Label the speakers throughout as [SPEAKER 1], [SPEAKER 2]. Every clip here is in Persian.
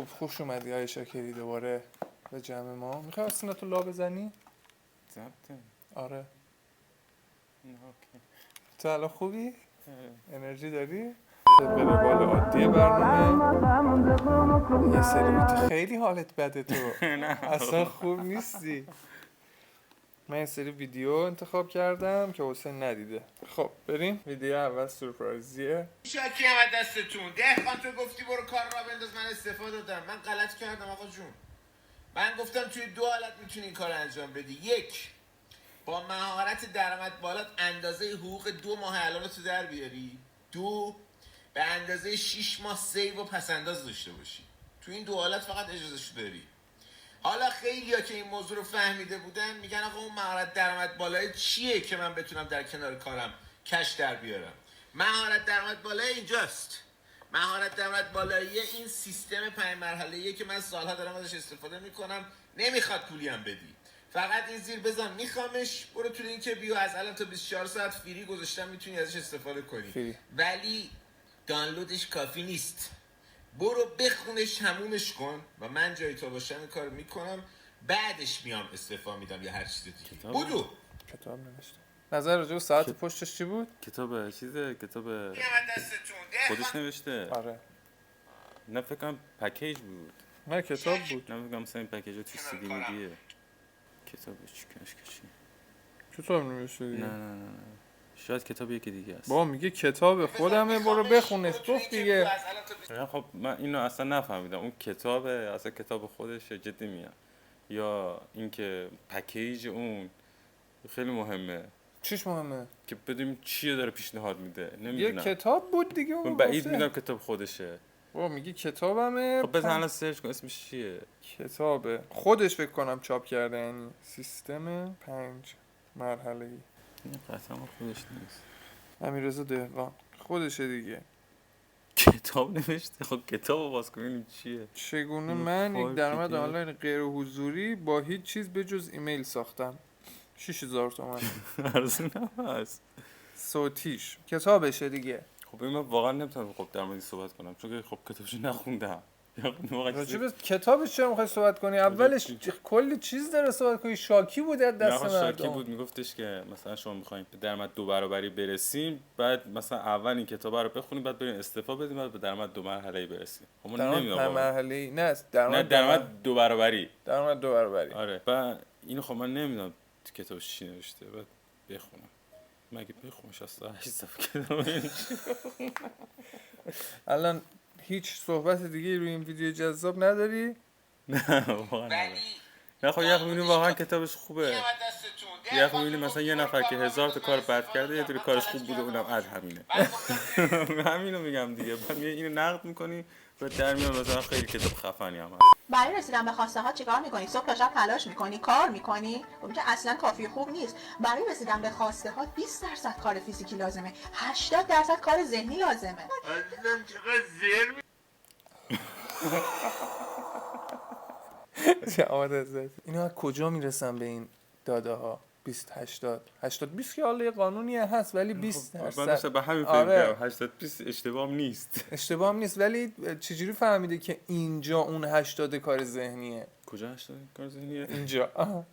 [SPEAKER 1] خب خوش اومدی آقای شاکری دوباره به جمع ما. میخوای آستیناتو لا بزنی؟
[SPEAKER 2] ضبطه.
[SPEAKER 1] آره.
[SPEAKER 2] اوکی.
[SPEAKER 1] تو الان خوبی؟ انرژی داری؟ به روال عادی برنامه یه سری تو خیلی حالت بده تو. اصلا خوب نیستی. من یه سری ویدیو انتخاب کردم که حسین ندیده. خب بریم. ویدیو اول سورپرایزیه.
[SPEAKER 3] شاکی هم از دستتون. دهقان تو گفتی برو کار را بنداز، من استفاده دادم. من غلط کردم آقا جون. من گفتم توی دو حالت میتونی این کار انجام بدی. یک، با مهارت درآمد بالات اندازه حقوق 2 ماه الان رو تو در بیاری. دو، به اندازه 6 ماه سیو و پسنداز داشته باشی. تو این دو حالت فقط اجازهشو داری. حالا خیلیا که این موضوع رو فهمیده بودن میگن آقا اون مهارت درآمد بالای چیه که من بتونم در کنار کارم کش در بیارم. مهارت درآمد بالای اینجاست. مهارت درآمد بالایی این سیستم 5 مرحله‌ایه که من سالها دارم ازش استفاده میکنم. نمیخواد پولی هم بدی، فقط این زیر بزن میخوامش. برو تو لینک بیو، از الان تا 24 ساعت فری گذاشتم، میتونی ازش استفاده کنی. ولی دانلودش کافی نیست. برو بخونش تمومش کن و من جای تو باشم این کار میکنم، بعدش میام استعفا میدم یا هر چیز دیگه. بودو
[SPEAKER 1] کتاب نوشته. نظر راجع به ساعت پشتش چی بود؟
[SPEAKER 2] کتاب خودش نوشته.
[SPEAKER 1] آره.
[SPEAKER 2] نه فکر کنم پکیج بود.
[SPEAKER 1] نه کتاب بود.
[SPEAKER 2] نه فکر کنم مثلا این پکیج تو سی دی میدیه. کتابش چی؟
[SPEAKER 1] کتاب نوشته دیگه.
[SPEAKER 2] نه. شاید کتاب یکی دیگه است.
[SPEAKER 1] با میگه کتاب خودمه، برو بخونش. گفت دیگه.
[SPEAKER 2] خب من اینو اصلا نفهمیدم. اون کتابه اصلا کتاب خودشه جدی میاد یا اینکه پکیج اون خیلی مهمه.
[SPEAKER 1] چیش مهمه؟
[SPEAKER 2] که بدونیم چیه داره پیشنهاد میده.
[SPEAKER 1] یه
[SPEAKER 2] نمیدونم.
[SPEAKER 1] کتاب بود دیگه.
[SPEAKER 2] من بعید میدونم کتاب خودشه.
[SPEAKER 1] با میگه کتابمه.
[SPEAKER 2] خب بزن الان سرچ کن اسمش چیه.
[SPEAKER 1] کتابه خودش فکر کنم چاپ کرده. یعنی سیستم 5 مرحله‌ای.
[SPEAKER 2] این قطعا خودش نیست.
[SPEAKER 1] امیررضا دهقان خودشه دیگه.
[SPEAKER 2] کتاب نوشته. خب کتابو باز کنیم چیه.
[SPEAKER 1] چگونه من یک درآمد آنلاین غیر حضوری با هیچ چیز به جز ایمیل ساختم. 6000 تومان.
[SPEAKER 2] ارزون هست.
[SPEAKER 1] صوتیش کتابشه دیگه.
[SPEAKER 2] خب من واقعا نمیتونم خب در موردش صحبت کنم چون که خب کتابشو نخوندم.
[SPEAKER 1] راجع به کتابش چرا میخوای صحبت کنی؟ اولش کلی چیز داره صحبت کنی. شاکی بوده دست مردم.
[SPEAKER 2] شاکی بود میگفتش که مثلا شما میخواین به درآمد 2 برابری برسیم، بعد مثلا اول این کتابا رو بخونیم، بعد بریم استعفا بدیم، بعد به درآمد 2 مرحله‌ای برسیم.
[SPEAKER 1] ما نمیدونم مرحله‌ای نه
[SPEAKER 2] درآمد 2 برابری.
[SPEAKER 1] درآمد 2 برابری.
[SPEAKER 2] آره. بعد اینو خب من نمیدونم تو کتابش چی نوشته. بعد بخونم. مگه بخونم 68 صفحه کتاب.
[SPEAKER 1] الان هیچ صحبت دیگه روی این ویدیو جذاب نداری؟
[SPEAKER 2] نه واقعا نه. خب یه میبینیم واقعا کتابش خوبه. یه میبینیم مثلا یه نفر که 1000 تا کار بد کرده، یه طوری کارش خوب بوده، اونم اد همینه. همینو میگم دیگه. بعد اینو نقد میکنی و در میاد مثلا خیلی کتاب خفنی هم هست.
[SPEAKER 4] برای رسیدن به خواسته ها چیکار میکنی؟ صبح تا شب تلاش میکنی، کار میکنی؟ خب که اصلا کافی خوب نیست. برای رسیدن به خواسته ها 20% کار فیزیکی لازمه، 80% کار ذهنی لازمه.
[SPEAKER 3] عزیزم چقدر زیر
[SPEAKER 1] اینا از کجا میرسن به این داده ها؟ 20 80 20 که حالا یه قانونیه هست ولی 20%.
[SPEAKER 2] من داشتم به همین فکر کردم 80 20 اشتباه نیست.
[SPEAKER 1] اشتباه نیست ولی چجوری فهمیده که اینجا اون 80 کار ذهنیه؟
[SPEAKER 2] کجا 80 کار ذهنیه؟
[SPEAKER 1] اینجا.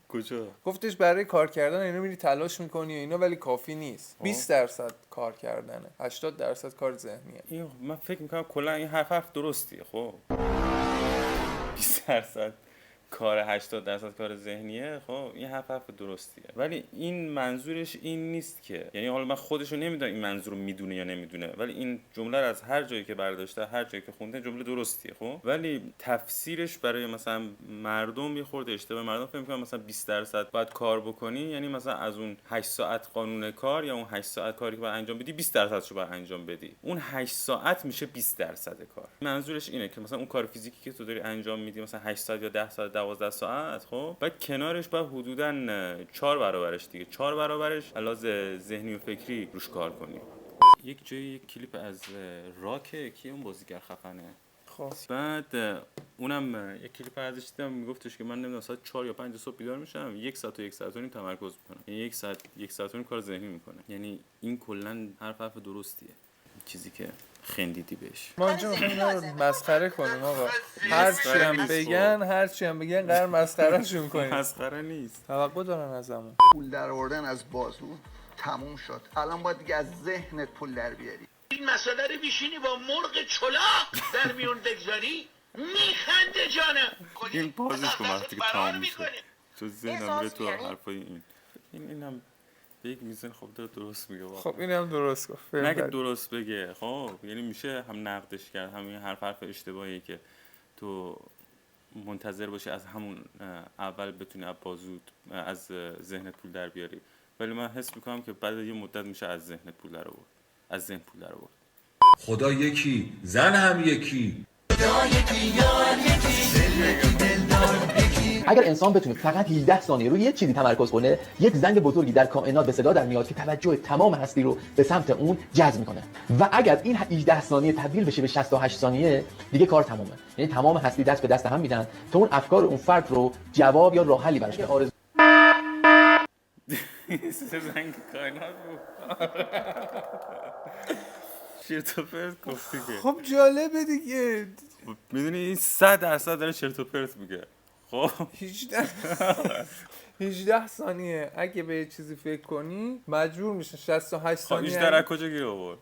[SPEAKER 2] کجا؟
[SPEAKER 1] گفتش برای کار کردن اینا میری تلاش میکنی اینا، ولی کافی نیست. 20% کار کردنه، 80% کار ذهنیه.
[SPEAKER 2] این من فکر میکنم کلا این حرف درستیه. خب 20% کار 80% کار ذهنیه. خب این حرف درستیه، ولی این منظورش این نیست که، یعنی حالا من خودشو نمیدونم این منظور رو میدونه یا نمیدونه، ولی این جمله رو از هر جایی که برداشته، هر جایی که خونده جمله درستیه. خب ولی تفسیرش برای مثلا مردم یه خورده اشتباه. مردم فکر می‌کنن مثلا 20% باید کار بکنی، یعنی مثلا از اون 8 ساعت قانون کار یا اون 8 ساعت کاری که باید انجام بدی 20% شو باید انجام بدی. اون 8 ساعت میشه 20% کار. منظورش اینه که مثلا اون کار فیزیکی که تو داری انجام میدی مثلا 8 ساعت یا 10 ساعت 12 ساعت، خب بعد کنارش باید حدوداً 4 برابرش دیگه 4 برابرش علاوه ذهنی و فکری روش کار کنی. یک جایی یک کلیپ از راکه کی اون بازیگر خفنه.
[SPEAKER 1] خب
[SPEAKER 2] بعد اونم یک کلیپ ازش دیدم میگفتش که من نمیدونم ساعت 4 یا 5 صبح بیدار میشم، 1 ساعت و 1 ساعت و نیم تمرکز میکنم، یعنی 1 ساعت و نیم کار ذهنی میکنه. یعنی این کلا حرف درستیه. چیزی که خندیدی بهش.
[SPEAKER 1] ما اینجا میخوایم اینا رو مسخره کنیم آقا. هرچی هم بگن قرار مسخرهشون کنیم.
[SPEAKER 2] مسخره نیست.
[SPEAKER 1] توقع دارن ازمون.
[SPEAKER 5] پول در آوردن از بازو تموم شد. الان باید دیگه از ذهنت پول در بیاری.
[SPEAKER 6] این مسئله رو بیشینی با مرغ چلاق در میون بگذاری میخنده جانم.
[SPEAKER 2] این بازش کن وقتی که تمام میشه تو ذهنم میره تو حرفای اینم به یک میزان خب درست میگه واقعا.
[SPEAKER 1] خب اینم درست گفت.
[SPEAKER 2] نه که درست بگه، خب یعنی میشه هم نقدش کرد، همین حرف اشتباهی که تو منتظر باشی از همون اول بتونی از بازود از ذهنت پول در بیاری، ولی من حس میکنم که بعد یه مدت میشه از ذهنت پول در آورد، از ذهن پول در آورد.
[SPEAKER 7] خدا یکی، زن هم یکی.
[SPEAKER 8] اگر انسان بتونه فقط 18 ثانیه روی یک چیزی تمرکز کنه، یک زنگ بزرگی در کائنات به صدا در میاد که توجه تمام هستی رو به سمت اون جذب میکنه. و اگر این 18 ثانیه تبدیل بشه به 68 ثانیه، دیگه کار تمومه. یعنی تمام هستی دست به دست هم میدن تا اون افکار اون فرد رو جواب یا راه حلی براش که آرزو
[SPEAKER 2] زنگ کائنات بود. چرت و پرت گفتی که.
[SPEAKER 1] خب جالبه دیگه.
[SPEAKER 2] میدونی این 100% داره چرت و پرت میگه. خب
[SPEAKER 1] 18 ثانیه اگه به یه چیزی فکر کنی مجبور میشه 68
[SPEAKER 2] خب
[SPEAKER 1] ثانیه.
[SPEAKER 2] 18 از کجا گیر آورد؟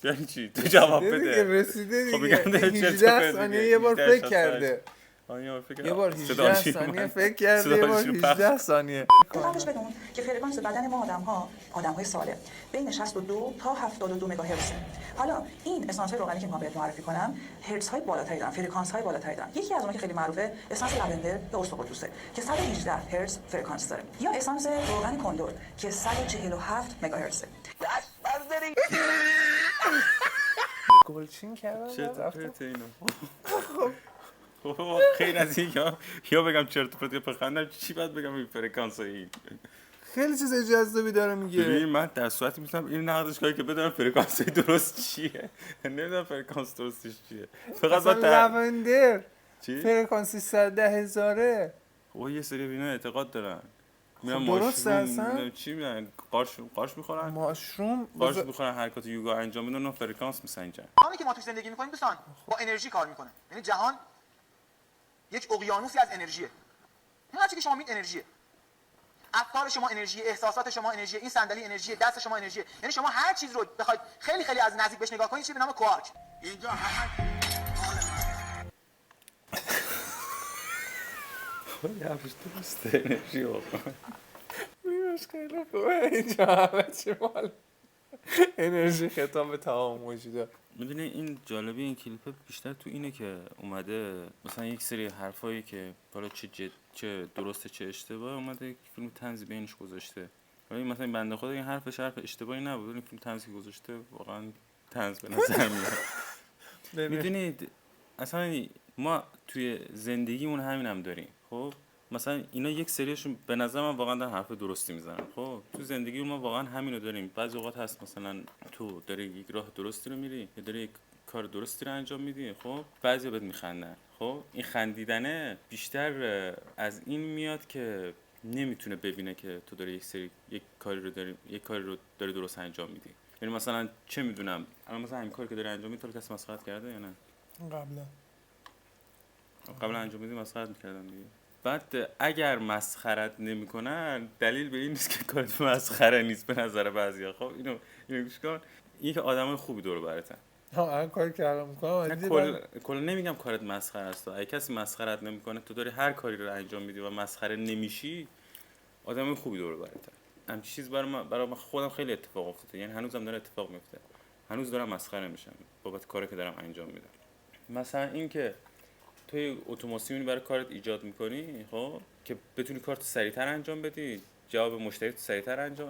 [SPEAKER 2] یعنی چی؟ تو جواب بده.
[SPEAKER 1] رسیده دیگه.
[SPEAKER 2] خب میگم داره چرت و
[SPEAKER 1] 18
[SPEAKER 2] پرت
[SPEAKER 1] ثانیه
[SPEAKER 2] میگه.
[SPEAKER 1] یه بار
[SPEAKER 2] 18
[SPEAKER 1] فکر کرده. یه بار 18 ثانیه فکر کرده، یه بار 18 ثانیه.
[SPEAKER 9] قبلش بدون که فرکانس بدن ما آدم‌های سالم بین 62 تا 72 مگاهرتز. حالا این اسانس‌های روغنی که می‌خوام بهت معرفی کنم، هرتزهای بالاتری دارن، فرکانس‌های بالاتری دارن. یکی از اونها که خیلی معروفه، اسانس لونده یا استخوان‌جوسه که 118 هرتز فرکانس داره، یا اسانس روغن کندور که 147 مگاهرتزه.
[SPEAKER 1] گلچین کردم.
[SPEAKER 2] چرت و پرت اینو. خب خیلی از این یا بگم چرت و پرت یا بخندم، چی باید بگم این فرکانس این؟
[SPEAKER 1] خیلی چیز جذابی داره میگه.
[SPEAKER 2] ببین من در صورتی میتونم این نقدش کنم که بدونم فرکانس درست چیه. نمیدونم فرکانس درستش چیه. فقط با
[SPEAKER 1] لوندر
[SPEAKER 2] چی؟
[SPEAKER 1] فرکانسی 110,000.
[SPEAKER 2] خب یه سری اینا اعتقاد دارن. میرن
[SPEAKER 1] درسته اصلا؟
[SPEAKER 2] ماشروم چی میرن قارچ میخورن؟
[SPEAKER 1] ماشروم
[SPEAKER 2] قارچ میخورن، حرکات یوگا انجام میدن و فرکانس میسنجن.
[SPEAKER 10] جهانی که ما توش زندگی میکنیم دوستان با انرژی کار میکنه. یعنی جهان یک اقیانوسی از انرژیه. این هرچی که شما میگید انرژیه. افکار شما انرژی، احساسات شما انرژی، این صندلی انرژی، دست شما انرژی. یعنی شما هر چیز رو بخواید خیلی خیلی از نزدیک بهش نگاه کنید چیزی به نام کوارک. اینجا همه
[SPEAKER 2] حرفش درسته، انرژی واقعا.
[SPEAKER 1] میراش خیلی خوبه اینجا همه چی مال انرژی خطاب به تمام موجوده.
[SPEAKER 2] میدونی این جالبی این کلیپ بیشتر تو اینه که اومده مثلا یک سری حرفایی که حالا چه درسته چه اشتباه، اومده یک فیلم طنزی بینش گذاشته. ولی مثلا بنده خدا این حرف اشتباهی نبود، ولی فیلم طنزی گذاشته واقعا طنز به نظر میاد. میدونید اصلا ما توی زندگیمون همین داریم. خب مثلا اینا یک سریشون به نظر من واقعا دارن حرف درستی میزنن. خب تو زندگی ما واقعا همینو داریم. بعضی اوقات هست مثلا تو داری یک راه درستی رو میری یا داری یک کار درستی رو انجام میدی، خب بعضیا بهت میخندن. خب این خندیدنه بیشتر از این میاد که نمیتونه ببینه که تو داری یک کاری رو داری درست انجام میدی. یعنی مثلا چه میدونم الان مثلا این کاری که داری انجام میدی تو کسی مسخرهت کرده یا نه؟ قبلا انجام میدی مسخرهت میکردن دیگه. بعد اگر مسخرت نمیکنن دلیل به این نیست که کارت مسخره نیست به نظر بعضیا. خب اینو گوش کن، این که آدمای خوبی دور براتن.
[SPEAKER 1] هر کاری که الان میکنم
[SPEAKER 2] کلا نمیگم کارت مسخره است. اگه کسی مسخرت نمیکنه تو داری هر کاری رو انجام میدی و مسخره نمیشی، آدمای خوبی دور براتن. همین چیز برای من خودم خیلی اتفاق افتاده. یعنی هنوزم داره اتفاق میفته. هنوز دارم مسخره میشم بابت کاری که دارم انجام میدم. مثلا اینکه توی اتوماسیونی برای کارت ایجاد میکنی، خب که بتونی کارت سریعتر انجام بدی، جواب مشتری سریعتر انجام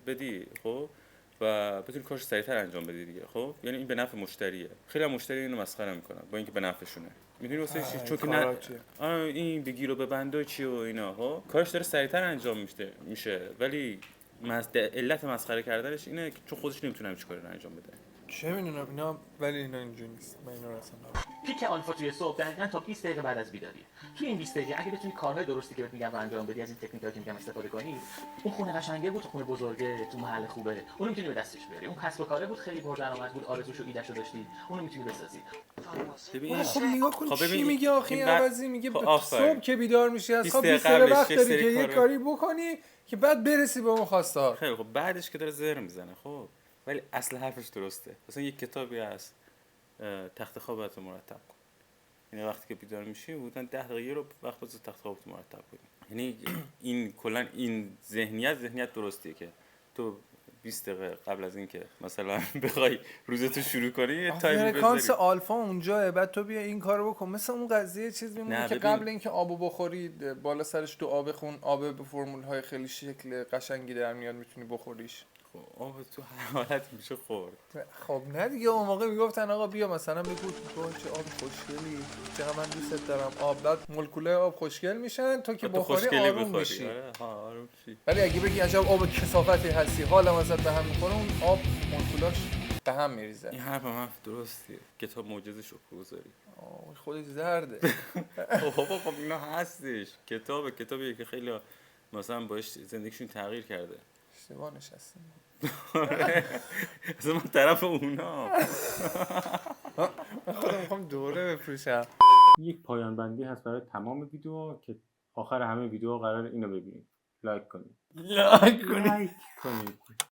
[SPEAKER 2] بدی، خب و بتونی کارت سریعتر انجام بدی دیگه. خب یعنی این به نفع مشتریه. خیلی مشتری اینو مسخره میکنن با اینکه به نفعشونه. میدونی واسه چی؟ چون که نه این بگیر و ببند و چی و اینا، خب کارش داره سریعتر انجام میشه ولی علت مسخره کردنش اینه که چون خودش نمیتونه همین کاری رو انجام بده.
[SPEAKER 1] چه میدونم اینا، ولی اینا اینجوری نیست. من اینا رو اصلا نمی‌دونم.
[SPEAKER 8] پیک آلفا توی صبح دقیقاً تا 20 دقیقه بعد از بیداری. توی این 20 دقیقه اگه بتونی کارهای درستی که بهت میگم رو انجام بدی، از این تکنیکایی که میگم استفاده کنی، اون خونه قشنگه بود، خونه بزرگه، تو محل خوبه، اونو میتونی به دستش بیاری. اون کسب و کاره بود، خیلی پردرآمد بود، آرزوشو ایدهشو داشتی، اونو میتونی بسازی.
[SPEAKER 2] ببین
[SPEAKER 1] خب نگاه کن
[SPEAKER 2] خب
[SPEAKER 1] چی
[SPEAKER 2] ببین،
[SPEAKER 1] میگه آخه
[SPEAKER 2] این
[SPEAKER 1] این
[SPEAKER 2] بعد-
[SPEAKER 1] عوضی میگه
[SPEAKER 2] خب آفرین.
[SPEAKER 1] صبح که بیدار میشی از
[SPEAKER 2] 20
[SPEAKER 1] خواب 20
[SPEAKER 2] دقیقه
[SPEAKER 1] دقیقه
[SPEAKER 2] قبلش
[SPEAKER 1] وقت
[SPEAKER 2] یه
[SPEAKER 1] داری
[SPEAKER 2] سری
[SPEAKER 1] که یه
[SPEAKER 2] کارا-
[SPEAKER 1] کاری بکنی که بعد برسی به اون خواسته.
[SPEAKER 2] خیلی خب بعدش که داره زر میزنه خب، ولی اصل حرفش درسته. مثلا یک کتابی هست تخت خوابت رو مرتب کن. یعنی وقتی که بیدار میشی بودن 10 دقیقه رو وقت بذار تخت خوابت رو مرتب کنی. یعنی این کلا این ذهنیت درستیه که تو 20 دقیقه قبل از اینکه مثلا بخوای روزتو شروع کنی یه تایم
[SPEAKER 1] فرکانس
[SPEAKER 2] بذاری.
[SPEAKER 1] آلفا اونجاه، بعد تو بیا این کارو بکن. مثل اون قضیه چیز میمونه
[SPEAKER 2] نه،
[SPEAKER 1] که
[SPEAKER 2] ببین.
[SPEAKER 1] قبل اینکه آبو بخوری بالا سرش تو آب خون، آب به فرمول های خیلی شکل قشنگی در میاد، میتونی بخوریش.
[SPEAKER 2] خب آب تو هر حالت میشه خورد.
[SPEAKER 1] خب نه دیگه، اون موقع میگفتن آقا بیا مثلا بگو چه آب خوشگلی، چقدر من دوست دارم آب، بعد مولکولای آب خوشگل میشن تو که بخوری آروم میشی.
[SPEAKER 2] آره ها آروم میشی.
[SPEAKER 1] ولی اگه بگی عجب آب کثافتی هستی، حالم ازت به هم میخوره، اون آب مولکولاش به هم میریزه.
[SPEAKER 2] این حرف هم درسته. کتاب معجزه شکرگزاری.
[SPEAKER 1] خودش زرده.
[SPEAKER 2] خب اینا هستش. کتابیه که خیلی مثلا باش زندگیشون تغییر کرده.
[SPEAKER 1] اشتباه نشستیم.
[SPEAKER 2] مثلا من طرف اونا.
[SPEAKER 1] من خودم میخوام دوره بفروشم.
[SPEAKER 11] یک پایان بندی هست برای تمام ویدیو که آخر همه ویدیو قرار اینو ببینید. لایک کنید.